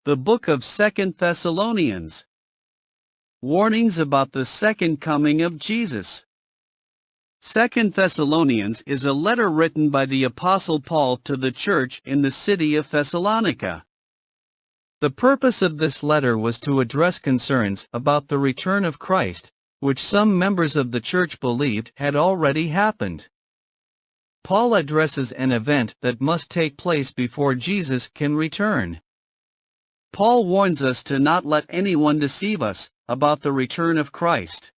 The book of 2 Thessalonians. Warnings about the second coming of Jesus. 2 Thessalonians is a letter written by the Apostle Paul to the church in the city of Thessalonica. The purpose of this letter was to address concerns about the return of Christ, which some members of the church believed had already happened. Paul addresses an event that must take place before Jesus can return. Paul warns us to not let anyone deceive us about the return of Christ.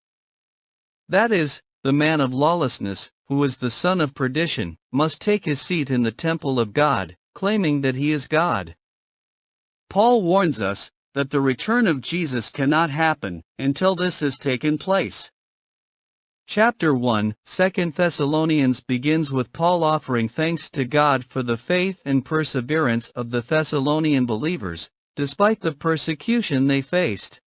That is, the man of lawlessness, who is the son of perdition, must take his seat in the temple of God, claiming that he is God. Paul warns us that the return of Jesus cannot happen until this has taken place. Chapter 1, 2 Thessalonians begins with Paul offering thanks to God for the faith and perseverance of the Thessalonian believers, despite the persecution they faced.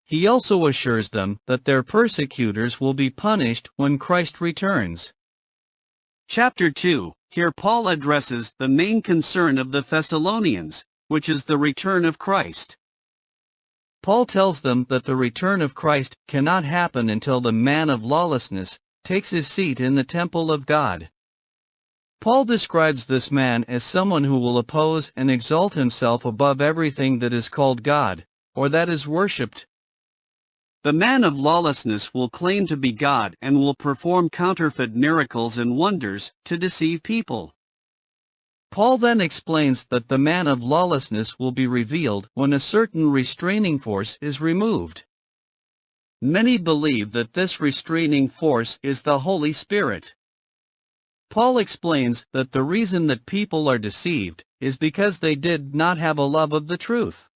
He also assures them that their persecutors will be punished when Christ returns. Chapter 2, here Paul addresses the main concern of the Thessalonians, which is the return of Christ. Paul tells them that the return of Christ cannot happen until the man of lawlessness takes his seat in the temple of God. Paul describes this man as someone who will oppose and exalt himself above everything that is called God, or that is worshipped. The man of lawlessness will claim to be God and will perform counterfeit miracles and wonders to deceive people. Paul then explains that the man of lawlessness will be revealed when a certain restraining force is removed. Many believe that this restraining force is the Holy Spirit. Paul explains that the reason that people are deceived is because they did not have a love of the truth.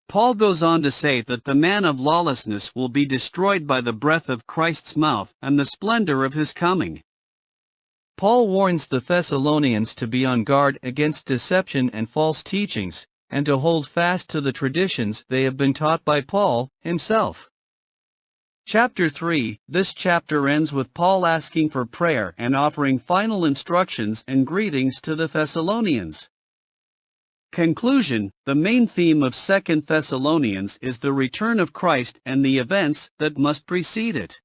Paul goes on to say that the man of lawlessness will be destroyed by the breath of Christ's mouth and the splendor of his coming. Paul warns the Thessalonians to be on guard against deception and false teachings, and to hold fast to the traditions they have been taught by Paul himself. Chapter 3, this chapter ends with Paul asking for prayer and offering final instructions and greetings to the Thessalonians. Conclusion, the main theme of 2 Thessalonians is the return of Christ and the events that must precede it.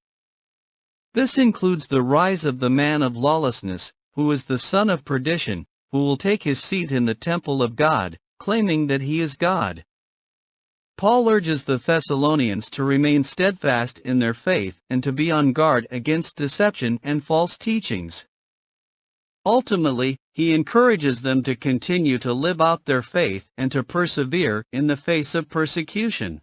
This includes the rise of the man of lawlessness, who is the son of perdition, who will take his seat in the temple of God, claiming that he is God. Paul urges the Thessalonians to remain steadfast in their faith and to be on guard against deception and false teachings. Ultimately, he encourages them to continue to live out their faith and to persevere in the face of persecution.